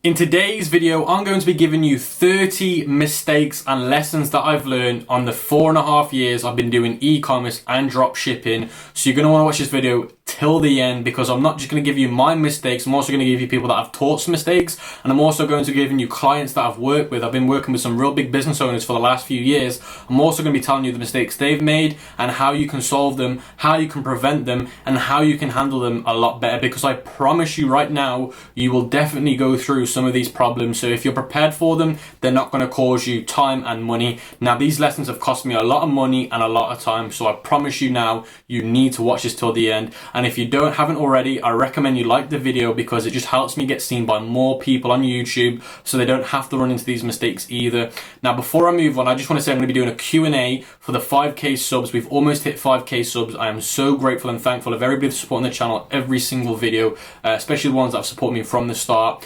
In today's video, I'm going to be giving you 30 mistakes and lessons that I've learned on the 4.5 years I've been doing e-commerce and drop shipping. So you're going to want to watch this video till the end, because I'm not just going to give you my mistakes, I'm also going to give you people that I've taught some mistakes, and I'm also going to be giving you clients that I've worked with. I've been working with some real big business owners for the last few years. I'm also going to be telling you the mistakes they've made and how you can solve them, how you can prevent them, and how you can handle them a lot better, because I promise you right now, you will definitely go through some of these problems. So if you're prepared for them, they're not going to cause you time and money. Now, these lessons have cost me a lot of money and a lot of time, so I promise you now, you need to watch this till the end. And if you haven't already, I recommend you like the video, because it just helps me get seen by more people on YouTube, so they don't have to run into these mistakes either. Now, before I move on, I just want to say I'm going to be doing a Q&A for the 5k subs. We've almost hit 5k subs. I am so grateful and thankful of everybody that's supporting the channel every single video, especially the ones that have supported me from the start.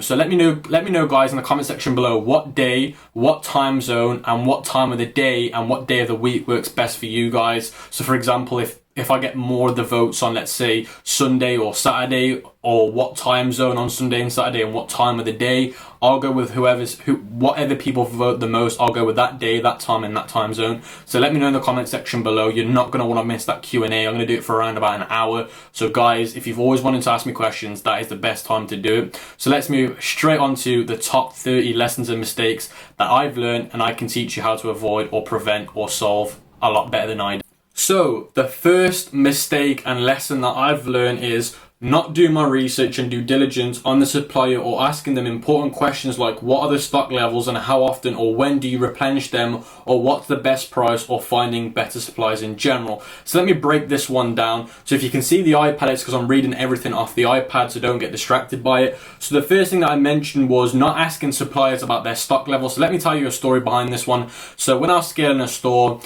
So let me know guys in the comment section below what day, what time zone, and what time of the day and what day of the week works best for you guys. So for example, if I get more of the votes on, let's say, Sunday or Saturday, or what time zone on Sunday and Saturday and what time of the day, I'll go with whatever people vote the most, I'll go with that day, that time, and that time zone. So let me know in the comment section below. You're not going to want to miss that Q&A. I'm going to do it for around about an hour. So guys, if you've always wanted to ask me questions, that is the best time to do it. So let's move straight on to the top 30 lessons and mistakes that I've learned, and I can teach you how to avoid or prevent or solve a lot better than I do. So the first mistake and lesson that I've learned is not doing my research and due diligence on the supplier, or asking them important questions like what are the stock levels and how often or when do you replenish them, or what's the best price, or finding better suppliers in general. So let me break this one down. So if you can see the iPad, it's because I'm reading everything off the iPad, so don't get distracted by it. So the first thing that I mentioned was not asking suppliers about their stock levels. So let me tell you a story behind this one. So when I was scaling a store,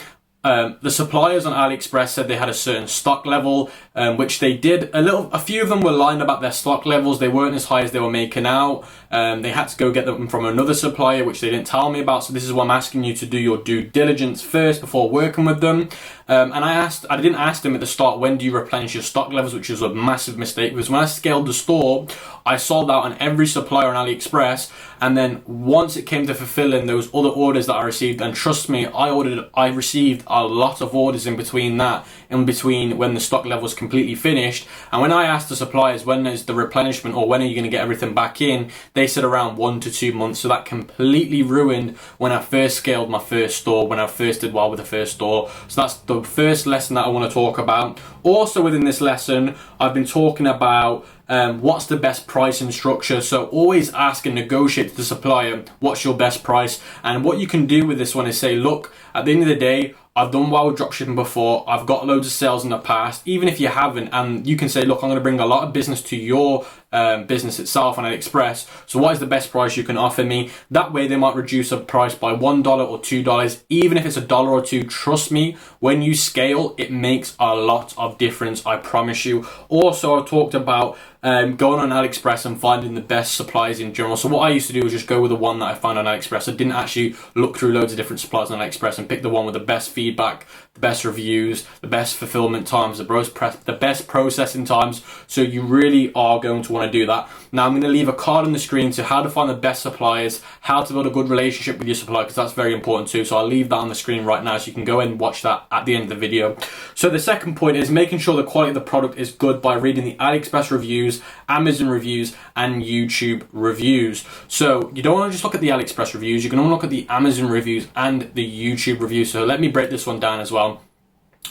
the suppliers on AliExpress said they had a certain stock level, which they did. A few of them were lying about their stock levels. They weren't as high as they were making out. They had to go get them from another supplier, which they didn't tell me about. So this is why I'm asking you to do your due diligence first before working with them. And I didn't ask them at the start, when do you replenish your stock levels, which was a massive mistake, because when I scaled the store, I sold out on every supplier on AliExpress. And then once it came to fulfilling those other orders that I received, and trust me, I received a lot of orders in between when the stock level was completely finished. And when I asked the suppliers, when is the replenishment, or when are you going to get everything back in, they said around 1 to 2 months. So that completely ruined when I first scaled my first store, when I first did well with the first store. So that's the first lesson that I want to talk about. Also within this lesson, I've been talking about what's the best pricing structure. So always ask and negotiate to the supplier, what's your best price? And what you can do with this one is say, look, at the end of the day, I've done well with dropshipping before. I've got loads of sales in the past. Even if you haven't, and you can say, look, I'm going to bring a lot of business to your business itself on AliExpress. So what is the best price you can offer me? That way they might reduce a price by $1 or $2. Even if it's $1 or $2, trust me, when you scale, it makes a lot of difference, I promise you. Also, I've talked about going on AliExpress and finding the best suppliers in general. So what I used to do was just go with the one that I found on AliExpress. I didn't actually look through loads of different suppliers on AliExpress and pick the one with the best feedback, the best reviews, the best fulfillment times, the best processing times. So you really are going to want to do that. Now I'm going to leave a card on the screen to how to find the best suppliers, how to build a good relationship with your supplier, because that's very important too. So I'll leave that on the screen right now, so you can go and watch that at the end of the video. So the second point is making sure the quality of the product is good by reading the AliExpress reviews, Amazon reviews, and YouTube reviews. So you don't want to just look at the AliExpress reviews, you're going to want to look at the Amazon reviews and the YouTube reviews. So let me break this one down as well.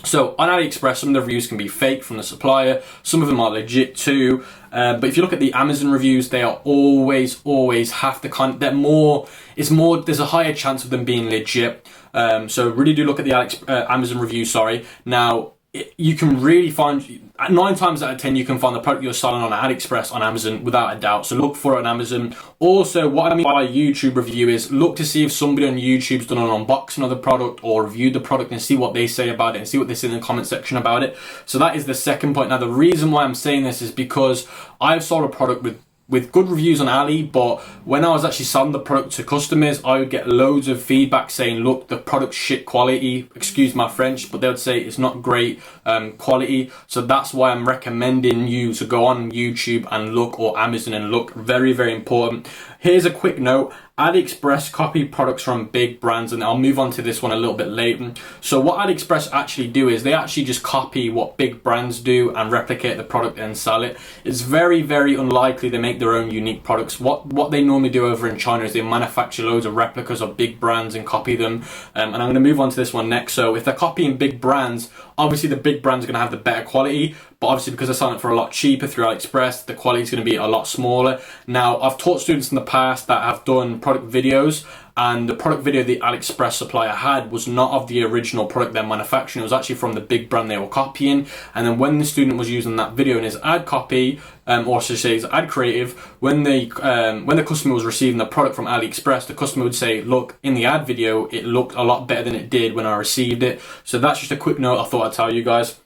So on AliExpress, some of the reviews can be fake from the supplier, some of them are legit too. But if you look at the Amazon reviews, they are always have to there's a higher chance of them being legit. So really do look at the Amazon reviews, Now, you can really find, 9 times out of 10, you can find the product you're selling on AliExpress on Amazon without a doubt. So look for it on Amazon. Also, what I mean by a YouTube review is look to see if somebody on YouTube's done an unboxing of the product or reviewed the product, and see what they say about it and see what they say in the comment section about it. So that is the second point. Now, the reason why I'm saying this is because I've sold a product with with good reviews on Ali, but when I was actually selling the product to customers, I would get loads of feedback saying, look, the product's shit quality, excuse my French, but they would say it's not great quality. So that's why I'm recommending you to go on YouTube and look, or Amazon and look. Very, very important. Here's a quick note. AliExpress copy products from big brands, and I'll move on to this one a little bit later. So what AliExpress actually do is they actually just copy what big brands do and replicate the product and sell it. It's very, very unlikely they make their own unique products. What they normally do over in China is they manufacture loads of replicas of big brands and copy them. And I'm going to move on to this one next. So if they're copying big brands, obviously the big brands are going to have the better quality, but obviously because they're selling it for a lot cheaper through AliExpress, the quality is going to be a lot smaller. Now, I've taught students in the past that have done product videos, and the product video the AliExpress supplier had was not of the original product they're manufacturing. It was actually from the big brand they were copying. And then when the student was using that video in his ad copy, or should I say his ad creative, when the customer was receiving the product from AliExpress, the customer would say, look, in the ad video, it looked a lot better than it did when I received it. So that's just a quick note I thought I'd tell you guys.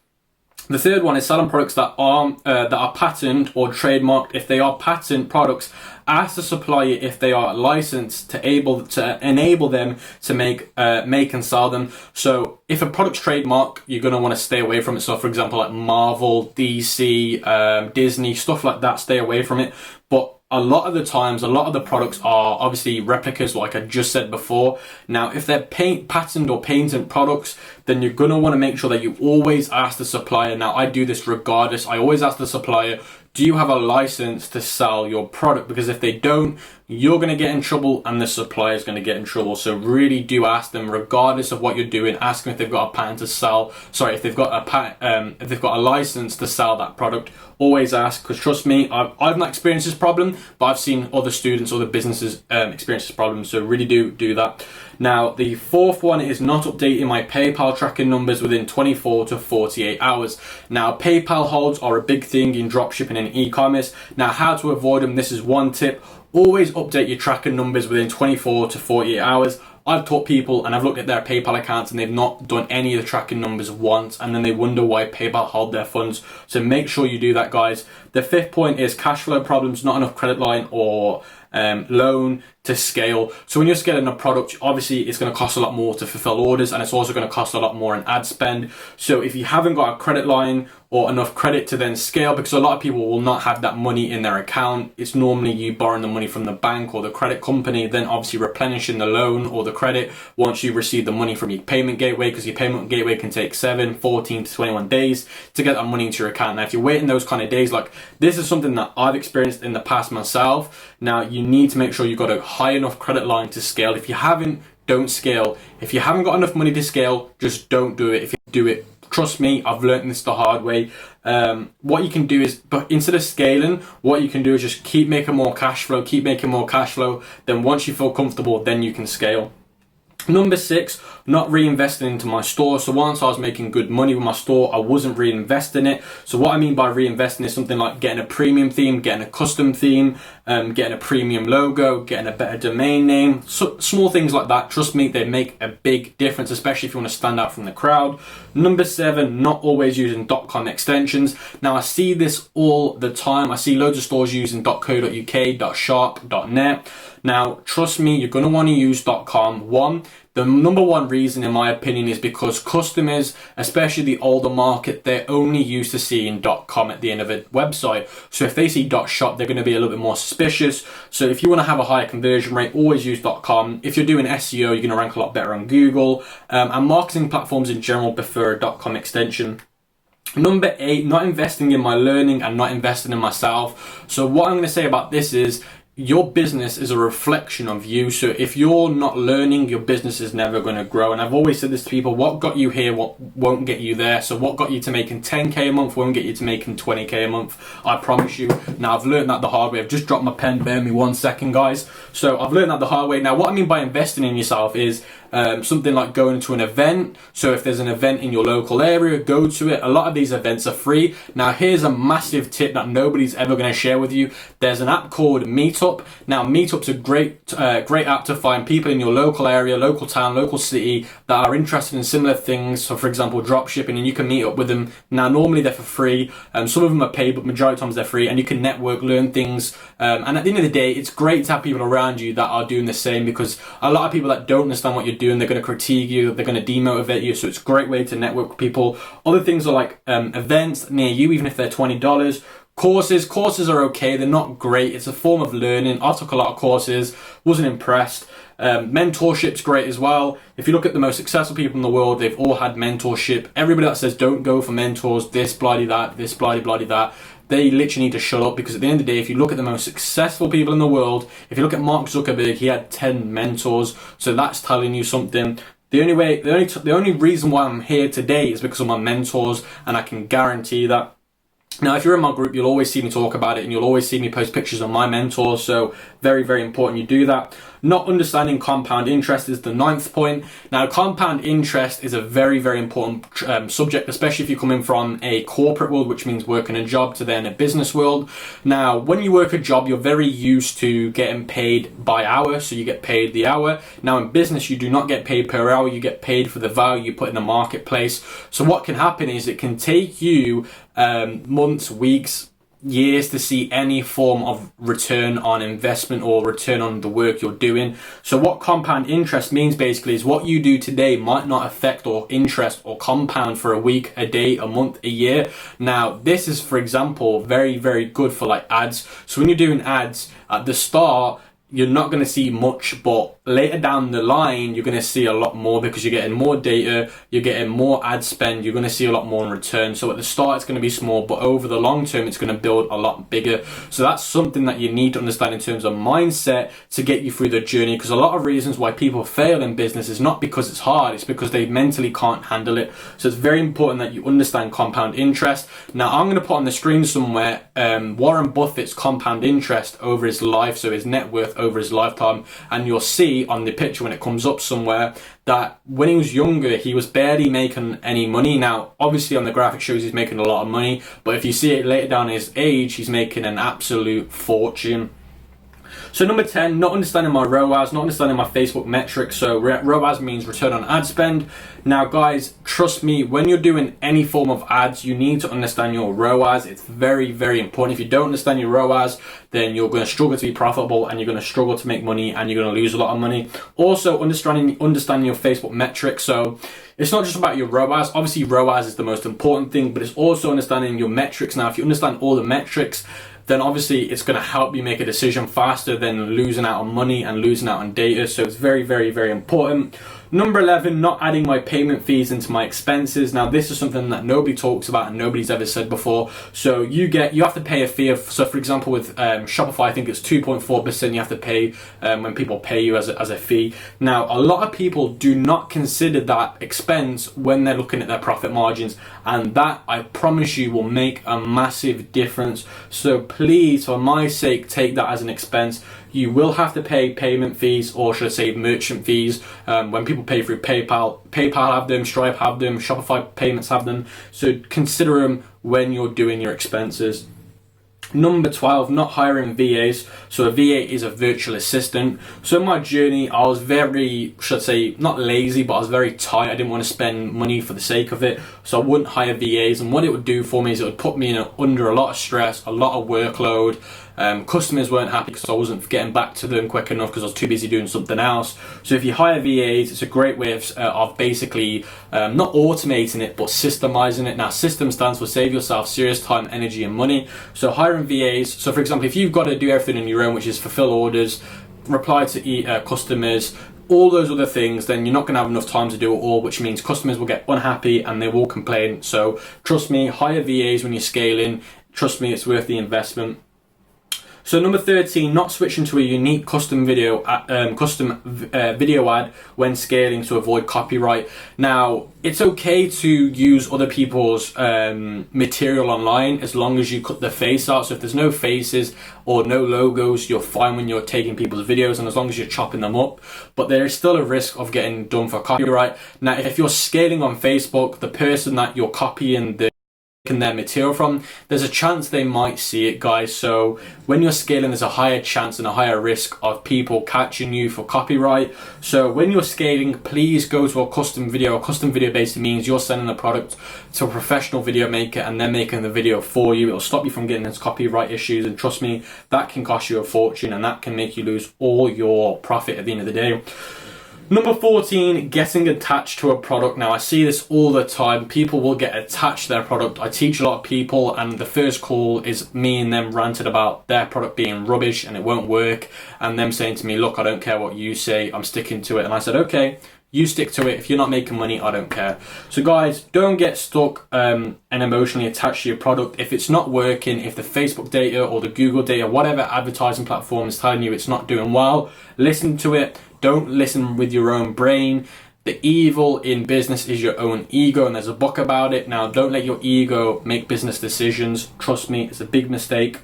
The third one is selling products that are patented or trademarked. If they are patent products, ask the supplier if they are licensed to enable them to make and sell them. So if a product's trademark, you're going to want to stay away from it. So for example, like Marvel, DC, Disney, stuff like that, stay away from it. But a lot of the times, a lot of the products are obviously replicas, like I just said before. Now, if they're patent or patent products, then you're going to want to make sure that you always ask the supplier. Now, I do this regardless. I always ask the supplier, do you have a license to sell your product? Because if they don't, you're going to get in trouble and the supplier is going to get in trouble. So really do ask them, regardless of what you're doing. Ask them if they've got a patent to sell. Sorry, if they've got a license to sell that product. Always ask, because trust me, I've not experienced this problem, but I've seen other students, other businesses experience this problem. So really do that. Now, the fourth one is not updating my PayPal tracking numbers within 24 to 48 hours. Now, PayPal holds are a big thing in dropshipping and e-commerce. Now, how to avoid them? This is one tip. Always update your tracking numbers within 24 to 48 hours. I've taught people and I've looked at their PayPal accounts and they've not done any of the tracking numbers once, and then they wonder why PayPal hold their funds. So make sure you do that, guys. The fifth point is cash flow problems, not enough credit line or loan to scale. So when you're scaling a product, obviously it's going to cost a lot more to fulfill orders, and it's also going to cost a lot more in ad spend. So if you haven't got a credit line or enough credit to then scale, because a lot of people will not have that money in their account, it's normally you borrowing the money from the bank or the credit company, then obviously replenishing the loan or the credit once you receive the money from your payment gateway, because your payment gateway can take 7, 14 to 21 days to get that money into your account. Now, if you're waiting those kind of days, like this is something that I've experienced in the past myself. Now, you need to make sure you've got a high enough credit line to scale. If you haven't, don't scale. If you haven't got enough money to scale, just don't do it. If you do it, trust me, I've learned this the hard way. What you can do is, but instead of scaling, what you can do is just keep making more cash flow, then once you feel comfortable, then you can scale. Number 6, not reinvesting into my store. So once I was making good money with my store, I wasn't reinvesting it. So what I mean by reinvesting is something like getting a premium theme, getting a custom theme, getting a premium logo, getting a better domain name, so small things like that. Trust me, they make a big difference, especially if you want to stand out from the crowd. Number 7, not always using .com extensions. Now, I see this all the time. I see loads of stores using .co.uk, .shop, .net. Now, trust me, you're going to want to use .com. The number one reason, in my opinion, is because customers, especially the older market, they're only used to seeing .com at the end of a website. So if they see .shop, they're going to be a little bit more suspicious. So if you want to have a higher conversion rate, always use .com. If you're doing SEO, you're going to rank a lot better on Google. And marketing platforms in general prefer a .com extension. Number 8, not investing in my learning and not investing in myself. So what I'm going to say about this is, your business is a reflection of you. So if you're not learning, your business is never going to grow. And I've always said this to people, what got you here won't get you there. So what got you to making 10k a month won't get you to making 20k a month, I promise you. Now, I've learned that the hard way. I've just dropped my pen, bear me 1 second, guys. So I've learned that the hard way. Now, what I mean by investing in yourself is Something like going to an event. So if there's an event in your local area, go to it. A lot of these events are free. Now here's a massive tip that nobody's ever going to share with you. There's an app called Meetup. Now Meetup's a great app to find people in your local area, local town, local city that are interested in similar things. So for example, drop shipping, and you can meet up with them. Now normally they're for free. Some of them are paid, but majority of times they're free, and you can network, learn things. And at the end of the day, it's great to have people around you that are doing the same, because a lot of people that don't understand what you're doing, they're going to critique you, they're going to demotivate you. So it's a great way to network with people. Other things are like events near you, even if they're $20. Courses are okay, they're not great. It's a form of learning. I took a lot of courses, wasn't impressed. Mentorship's great as well. If you look at the most successful people in the world, they've all had mentorship. Everybody that says don't go for mentors, this bloody that, this bloody that, they literally need to shut up, because at the end of the day, if you look at the most successful people in the world, if you look at Mark Zuckerberg, he had 10 mentors. So that's telling you something. The only reason why I'm here today is because of my mentors, and I can guarantee that. Now, if you're in my group, you'll always see me talk about it, and you'll always see me post pictures of my mentors. So very, very important you do that. Not understanding compound interest is the 9th point. Now, compound interest is a very, very important subject, especially if you're coming from a corporate world, which means working a job, to then a business world. Now, when you work a job, you're very used to getting paid by hour, so you get paid the hour. Now, in business, you do not get paid per hour, you get paid for the value you put in the marketplace. So what can happen is it can take you months, weeks, years to see any form of return on investment or return on the work you're doing. So what compound interest means basically is what you do today might not affect or interest or compound for a week, a day, a month, a year. Now this is, for example, very, very good for like ads. So when you're doing ads at the start, you're not going to see much, but later down the line, you're going to see a lot more, because you're getting more data, you're getting more ad spend, you're going to see a lot more in return. So at the start, it's going to be small, but over the long term, it's going to build a lot bigger. So that's something that you need to understand in terms of mindset to get you through the journey, because a lot of reasons why people fail in business is not because it's hard, it's because they mentally can't handle it. So it's very important that you understand compound interest. Now, I'm going to put on the screen somewhere Warren Buffett's compound interest over his life, so his net worth over his lifetime, and you'll see on the picture when it comes up somewhere that when he was younger he was barely making any money. Now obviously on the graphic shows he's making a lot of money, but if you see it later down his age, he's making an absolute fortune. So number 10, not understanding my ROAS, not understanding my Facebook metrics. So ROAS means return on ad spend. Now guys, trust me, when you're doing any form of ads, you need to understand your ROAS. It's very, very important. If you don't understand your ROAS, then you're going to struggle to be profitable, and you're going to struggle to make money, and you're going to lose a lot of money. Also understanding your Facebook metrics. So it's not just about your ROAS. Obviously ROAS is the most important thing, but it's also understanding your metrics. Now if you understand all the metrics, then obviously it's going to help you make a decision faster than losing out on money and losing out on data. So it's very, very, very important. Number 11, not adding my payment fees into my expenses. Now this is something that nobody talks about and nobody's ever said before. So you have to pay a fee of, so for example with Shopify, I think it's 2.4% you have to pay when people pay you as a fee. Now a lot of people do not consider that expense when they're looking at their profit margins, and that, I promise you, will make a massive difference. So please, for my sake, take that as an expense. You will have to pay payment fees, or should I say merchant fees, when people pay through PayPal. PayPal have them, Stripe have them, Shopify payments have them. So consider them when you're doing your expenses. Number 12, not hiring VAs. So a VA is a virtual assistant. So in my journey, I was very, should I say, not lazy, but I was very tight. I didn't want to spend money for the sake of it. So I wouldn't hire VAs. And what it would do for me is it would put me under a lot of stress, a lot of workload. Customers weren't happy because I wasn't getting back to them quick enough because I was too busy doing something else. So if you hire VAs, it's a great way of basically not automating it, but systemizing it. Now, system stands for save yourself serious time, energy, and money. So hiring VAs. So for example, if you've got to do everything on your own, which is fulfill orders, reply to customers, all those other things, then you're not going to have enough time to do it all, which means customers will get unhappy and they will complain. So trust me, hire VAs when you're scaling. Trust me, it's worth the investment. So number 13, not switching to a unique custom video ad when scaling to avoid copyright. Now, it's okay to use other people's material online as long as you cut the face out. So if there's no faces or no logos, you're fine when you're taking people's videos, and as long as you're chopping them up. But there is still a risk of getting done for copyright. Now, if you're scaling on Facebook, the person that you're copying their material from, there's a chance they might see it, guys. So when you're scaling, there's a higher chance and a higher risk of people catching you for copyright. So when you're scaling, please go to a custom video. A custom video basically means you're sending the product to a professional video maker and they're making the video for you. It'll stop you from getting into copyright issues, and trust me, that can cost you a fortune and that can make you lose all your profit at the end of the day. Number 14, getting attached to a product. Now, I see this all the time. People will get attached to their product. I teach a lot of people, and the first call is me and them ranted about their product being rubbish and it won't work, and them saying to me, look, I don't care what you say, I'm sticking to it. And I said, okay, you stick to it. If you're not making money, I don't care. So guys, don't get stuck and emotionally attached to your product. If it's not working, if the Facebook data or the Google data, whatever advertising platform is telling you it's not doing well, listen to it. Don't listen with your own brain. The evil in business is your own ego, and there's a book about it. Now, don't let your ego make business decisions. Trust me, it's a big mistake.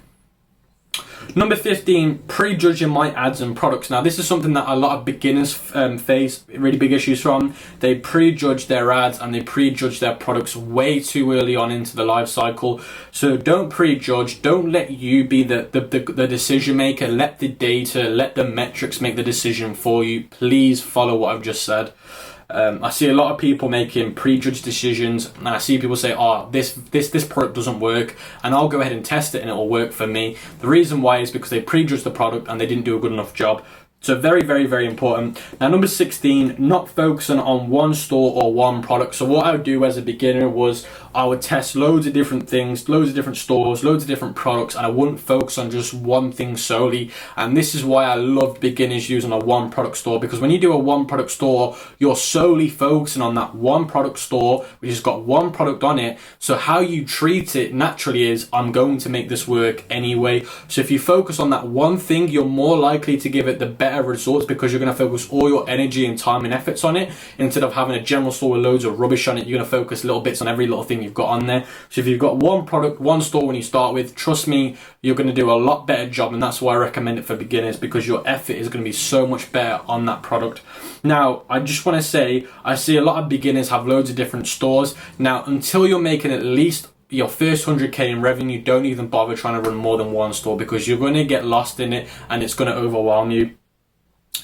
Number 15, prejudging my ads and products. Now, this is something that a lot of beginners face really big issues from. They prejudge their ads and they prejudge their products way too early on into the life cycle. So don't prejudge. Don't let you be the decision maker. Let the data, let the metrics make the decision for you. Please follow what I've just said. I see a lot of people making prejudged decisions, and I see people say, oh, this product doesn't work, and I'll go ahead and test it and it'll work for me. The reason why is because they prejudged the product and they didn't do a good enough job. So very, very, very important. Now, number 16, not focusing on one store or one product. So what I would do as a beginner was I would test loads of different things, loads of different stores, loads of different products, and I wouldn't focus on just one thing solely. And this is why I love beginners using a one product store, because when you do a one product store, you're solely focusing on that one product store, which has got one product on it. So how you treat it naturally is, I'm going to make this work anyway. So if you focus on that one thing, you're more likely to give it the better results, because you're going to focus all your energy and time and efforts on it, instead of having a general store with loads of rubbish on it. You're going to focus little bits on every little thing you've got on there. So if you've got one product, one store when you start with, trust me, you're going to do a lot better job, and that's why I recommend it for beginners, because your effort is going to be so much better on that product. Now, I just want to say, I see a lot of beginners have loads of different stores. Now, until you're making at least your first 100k in revenue, don't even bother trying to run more than one store, because you're going to get lost in it and it's going to overwhelm you.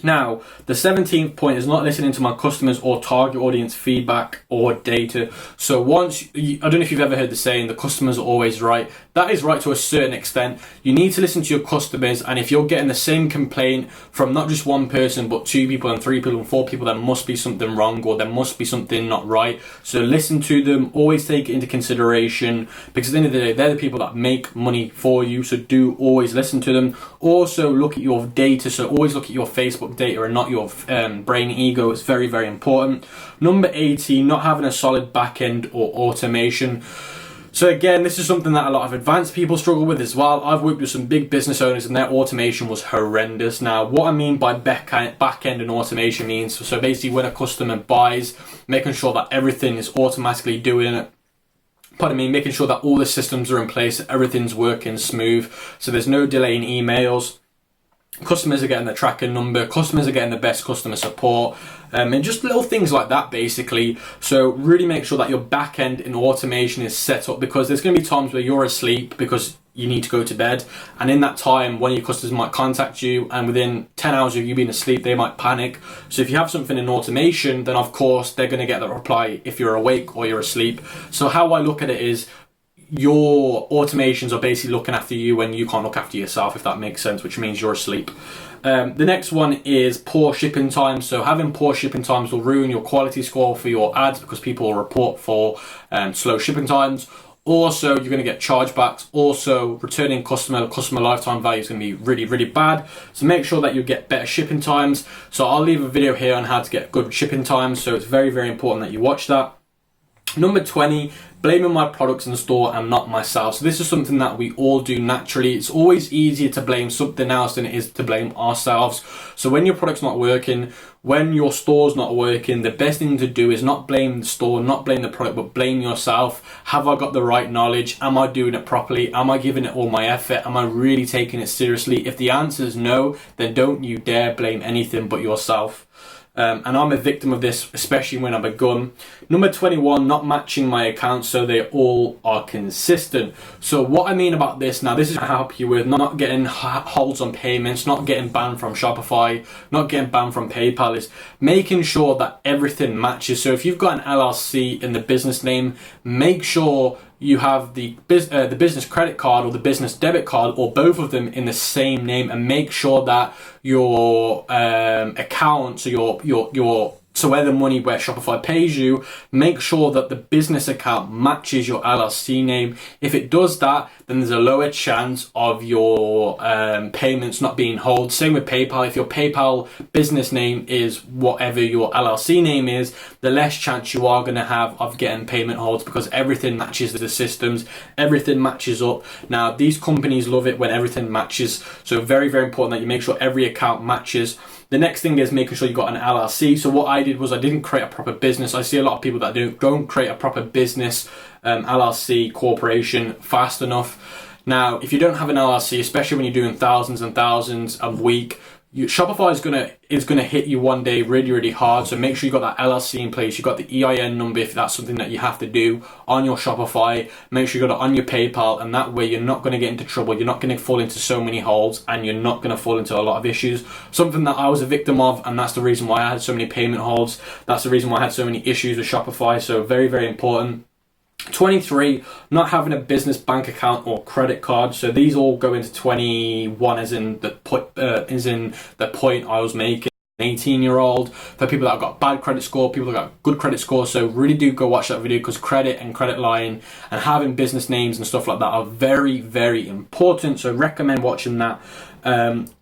Now, the 17th point is not listening to my customers or target audience feedback or data. So I don't know if you've ever heard the saying, the customer's are always right. That is right to a certain extent. You need to listen to your customers, and if you're getting the same complaint from not just one person, but 2 people and 3 people and 4 people, there must be something wrong, or there must be something not right. So listen to them, always take it into consideration, because at the end of the day, they're the people that make money for you. So do always listen to them. Also look at your data. So always look at your Facebook data and not your brain ego. It's very, very important. Number 18, not having a solid back end or automation. So again, this is something that a lot of advanced people struggle with as well. I've worked with some big business owners and their automation was horrendous. Now, what I mean by back end and automation means, so basically when a customer buys, making sure that everything is automatically doing it. Making sure that all the systems are in place, everything's working smooth, so there's no delay in emails. Customers are getting the tracking number, customers are getting the best customer support, and just little things like that basically. So really make sure that your back end in automation is set up, because there's going to be times where you're asleep because you need to go to bed, and in that time one of your customers might contact you, and within 10 hours of you being asleep they might panic. So if you have something in automation, then of course they're going to get the reply if you're awake or you're asleep. So how I look at it is, your automations are basically looking after you when you can't look after yourself, if that makes sense, which means you're asleep. The next one is poor shipping times. So having poor shipping times will ruin your quality score for your ads, because people will report for slow shipping times. Also, you're going to get chargebacks. Also, returning customer lifetime value is going to be really, really bad. So make sure that you get better shipping times. So I'll leave a video here on how to get good shipping times. So it's very, very important that you watch that. Number 20, blaming my products in the store and not myself. So this is something that we all do naturally. It's always easier to blame something else than it is to blame ourselves. So when your product's not working, when your store's not working, the best thing to do is not blame the store, not blame the product, but blame yourself. Have I got the right knowledge? Am I doing it properly? Am I giving it all my effort? Am I really taking it seriously? If the answer is no, then don't you dare blame anything but yourself. And I'm a victim of this, especially when I begun. Number 21, not matching my accounts so they all are consistent. So what I mean about this, now this is to help you with not getting holds on payments, not getting banned from Shopify, not getting banned from PayPal, is making sure that everything matches. So if you've got an LLC in the business name, make sure you have the business credit card or the business debit card or both of them in the same name, and make sure that your account, so your so where the money, where Shopify pays you, make sure that the business account matches your LLC name. If it does that, then there's a lower chance of your payments not being held. Same with PayPal. If your PayPal business name is whatever your LLC name is, the less chance you are going to have of getting payment holds, because everything matches the systems, everything matches up. Now, these companies love it when everything matches. So very, very important that you make sure every account matches. The next thing is making sure you got an LLC. So what I did was I didn't create a proper business. I see a lot of people that don't create a proper business, LLC, corporation fast enough. Now, if you don't have an LLC, especially when you're doing thousands and thousands a week, Shopify is gonna hit you one day really, really hard. So make sure you got that LLC in place. You got the EIN number if that's something that you have to do on your Shopify. Make sure you got it on your PayPal, and that way you're not gonna get into trouble. You're not gonna fall into so many holes, and you're not gonna fall into a lot of issues. Something that I was a victim of, and that's the reason why I had so many payment holds. That's the reason why I had so many issues with Shopify. So very, very important. 23, not having a business bank account or credit card. So these all go into 21, as in the point I was making. 18-year-old, for people that have got bad credit score, people that got good credit score. So really do go watch that video, because credit and credit line and having business names and stuff like that are very, very important. So recommend watching that.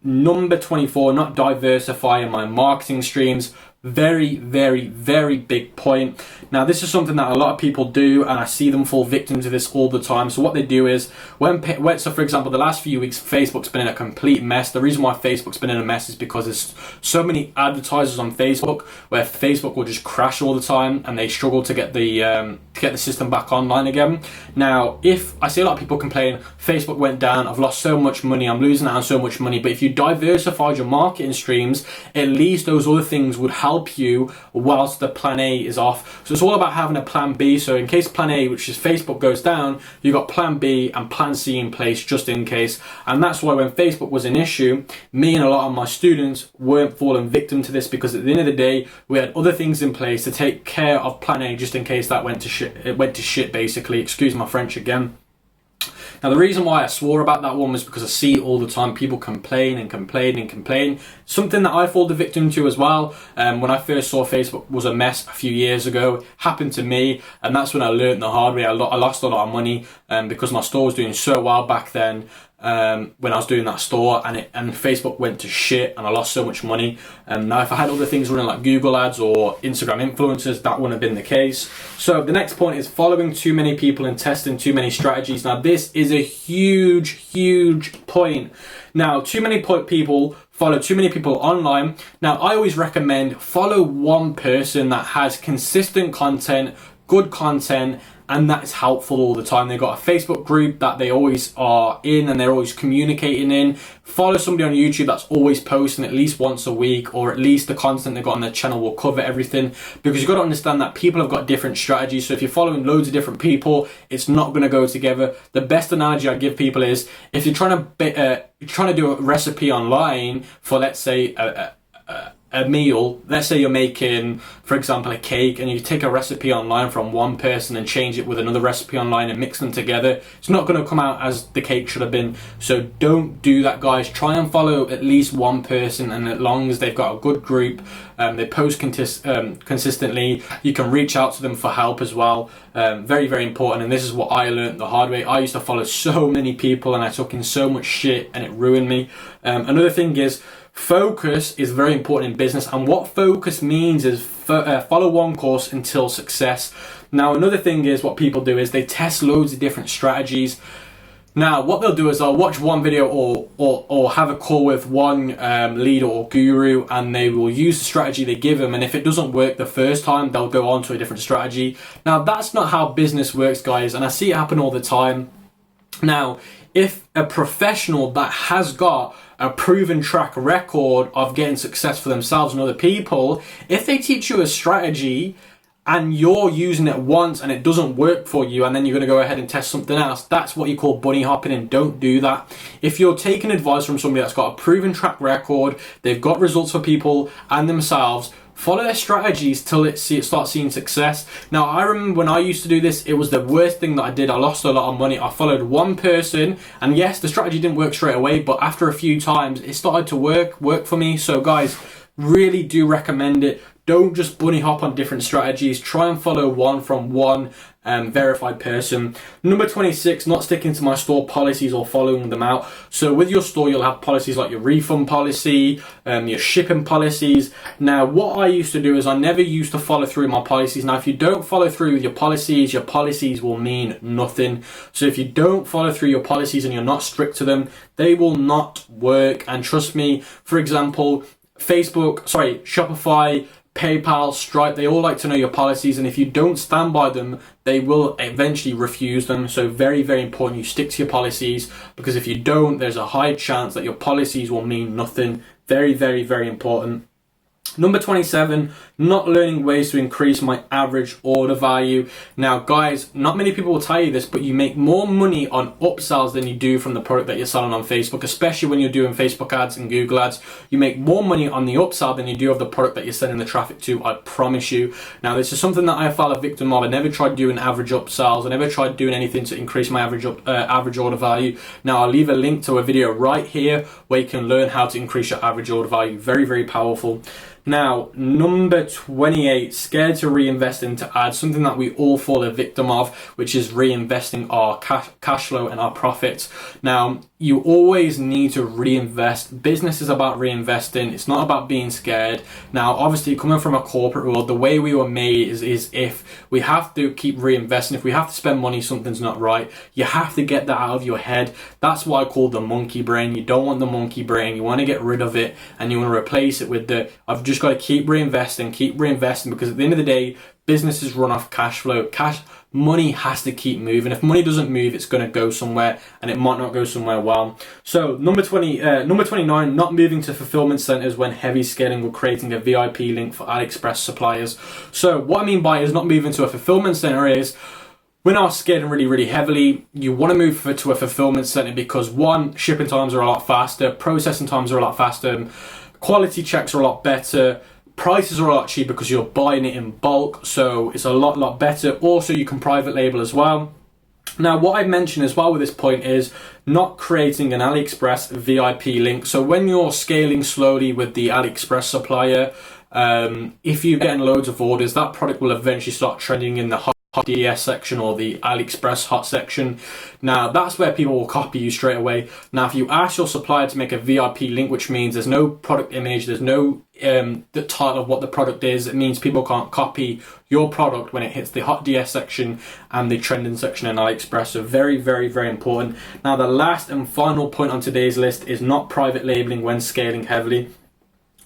Number 24, not diversifying my marketing streams. Very, very, very big point. Now, this is something that a lot of people do, and I see them fall victim to this all the time. So what they do is, so for example, the last few weeks, Facebook's been in a complete mess. The reason why Facebook's been in a mess is because there's so many advertisers on Facebook, where Facebook will just crash all the time, and they struggle to get the system back online again. Now, if I see a lot of people complain, Facebook went down, I've lost so much money, I'm losing out on so much money. But if you diversified your marketing streams, at least those other things would help you whilst the plan A is off. So it's all about having a plan B. So in case plan A, which is Facebook, goes down, you've got plan B and plan C in place just in case. And that's why when Facebook was an issue, me and a lot of my students weren't falling victim to this, because at the end of the day, we had other things in place to take care of plan A just in case that went to shit. It went to shit, basically. Excuse my French again. Now, the reason why I swore about that one was because I see it all the time. People complain and complain and complain. Something that I fall the victim to as well. When I first saw Facebook was a mess a few years ago, happened to me, and that's when I learned the hard way. I lost a lot of money because my store was doing so well back then. When I was doing that store, and Facebook went to shit, and I lost so much money. Now, if I had other things running like Google ads or Instagram influencers, that wouldn't have been the case. So the next point is following too many people and testing too many strategies. Now, this is a huge, huge point. Now, too many people follow too many people online. Now, I always recommend follow one person that has consistent content, good content, and that's helpful all the time. They've got a Facebook group that they always are in, and they're always communicating in. Follow somebody on YouTube that's always posting at least once a week, or at least the content they've got on their channel will cover everything, because you've got to understand that people have got different strategies. So if you're following loads of different people, it's not going to go together. The best analogy I give people is, if you're trying to do a recipe online for, let's say, a meal, let's say you're making, for example, a cake, and you take a recipe online from one person and change it with another recipe online and mix them together, it's not going to come out as the cake should have been. So don't do that, guys. Try and follow at least one person, and as long as they've got a good group, they post consistently, you can reach out to them for help as well. Very, very important. And this is what I learned the hard way. I used to follow so many people, and I took in so much shit, and it ruined me. Another thing is, Focus is very important in business, and what focus means is follow one course until success. Now, another thing is what people do is they test loads of different strategies. Now, what they'll do is they'll watch one video or have a call with one leader or guru, and they will use the strategy they give them, and if it doesn't work the first time, they'll go on to a different strategy. Now, that's not how business works, guys, and I see it happen all the time. Now, if a professional that has got a proven track record of getting success for themselves and other people, if they teach you a strategy and you're using it once and it doesn't work for you, and then you're going to go ahead and test something else, that's what you call bunny hopping, and don't do that. If you're taking advice from somebody that's got a proven track record, they've got results for people and themselves, follow their strategies till it starts seeing success. Now, I remember when I used to do this, it was the worst thing that I did. I lost a lot of money. I followed one person, and yes, the strategy didn't work straight away, but after a few times, it started to work for me. So guys, really do recommend it. Don't just bunny hop on different strategies. Try and follow one from one verified person. Number 26, not sticking to my store policies or following them out. So with your store, you'll have policies like your refund policy, your shipping policies. Now, what I used to do is I never used to follow through my policies. Now, if you don't follow through with your policies will mean nothing. So if you don't follow through your policies and you're not strict to them, they will not work. And trust me, for example, Shopify, PayPal, Stripe, they all like to know your policies, and if you don't stand by them, they will eventually refuse them. So very, very important you stick to your policies, because if you don't, there's a high chance that your policies will mean nothing. Very, very, very important. Number 27, not learning ways to increase my average order value. Now, guys, not many people will tell you this, but you make more money on upsells than you do from the product that you're selling on Facebook, especially when you're doing Facebook ads and Google ads. You make more money on the upsell than you do of the product that you're sending the traffic to, I promise you. Now, this is something that I fell a victim of. I never tried doing average upsells. I never tried doing anything to increase my average order value. Now, I'll leave a link to a video right here where you can learn how to increase your average order value. Very, very powerful. Now, number 28, scared to reinvest into ads, something that we all fall a victim of, which is reinvesting our cash flow and our profits. Now, you always need to reinvest. Business is about reinvesting. It's not about being scared. Now, obviously, coming from a corporate world, the way we were made is if we have to keep reinvesting, if we have to spend money, something's not right. You have to get that out of your head. That's what I call the monkey brain. You don't want the monkey brain. You want to get rid of it, and you want to replace it with the, I've just got to keep reinvesting, because at the end of the day, businesses run off cash flow. Money has to keep moving. If money doesn't move, it's going to go somewhere, and it might not go somewhere well. So number 29, not moving to fulfillment centers when heavy scaling or creating a VIP link for AliExpress suppliers. So what I mean by is not moving to a fulfillment center is, when I was scaling really, really heavily, you want to move to a fulfillment center because, one, shipping times are a lot faster, processing times are a lot faster, quality checks are a lot better, prices are a lot cheaper because you're buying it in bulk, so it's a lot better. Also, you can private label as well. Now, what I mentioned as well with this point is not creating an AliExpress VIP link. So when you're scaling slowly with the AliExpress supplier, if you're getting loads of orders, that product will eventually start trending in the hot DS section or the AliExpress hot section. Now, that's where people will copy you straight away. Now, if you ask your supplier to make a VIP link, which means there's no product image, there's no the title of what the product is, it means people can't copy your product when it hits the hot DS section and the trending section in AliExpress. So very, very, very important. Now, the last and final point on today's list is not private labeling when scaling heavily.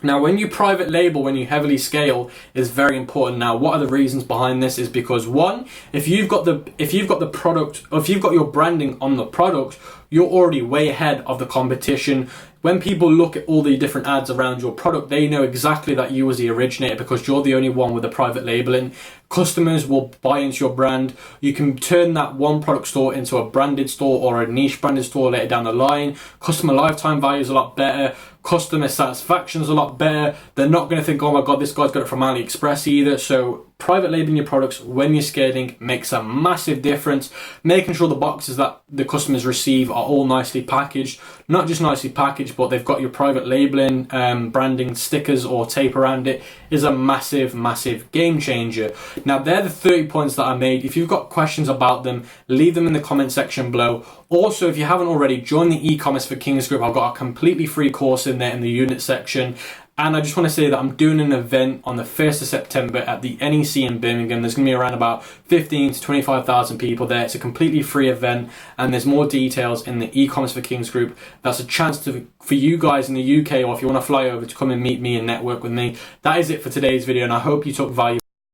Now, when you private label, when you heavily scale, is very important. Now, what are the reasons behind this? Is because, one, if you've got the product, or if you've got your branding on the product, you're already way ahead of the competition. When people look at all the different ads around your product, they know exactly that you was the originator because you're the only one with the private labeling. Customers will buy into your brand. You can turn that one product store into a branded store or a niche branded store later down the line. Customer lifetime value is a lot better. Customer satisfaction is a lot better. They're not going to think, oh my God, this guy's got it from AliExpress either. So private labeling your products when you're scaling makes a massive difference. Making sure the boxes that the customers receive are all nicely packaged, not just nicely packaged, but they've got your private labeling, branding stickers or tape around it, is a massive game changer. Now, they're the 30 points that I made. If you've got questions about them, leave them in the comment section below. Also, if you haven't already, join the e-commerce for Kings group. I've got a completely free course in there in the unit section. And I just want to say that I'm doing an event on the 1st of September at the NEC in Birmingham. There's going to be around about 15 to 25,000 people there. It's a completely free event, and there's more details in the e-commerce for Kings group. That's a chance for you guys in the UK, or if you want to fly over, to come and meet me and network with me. That is it for today's video, and I hope you took value.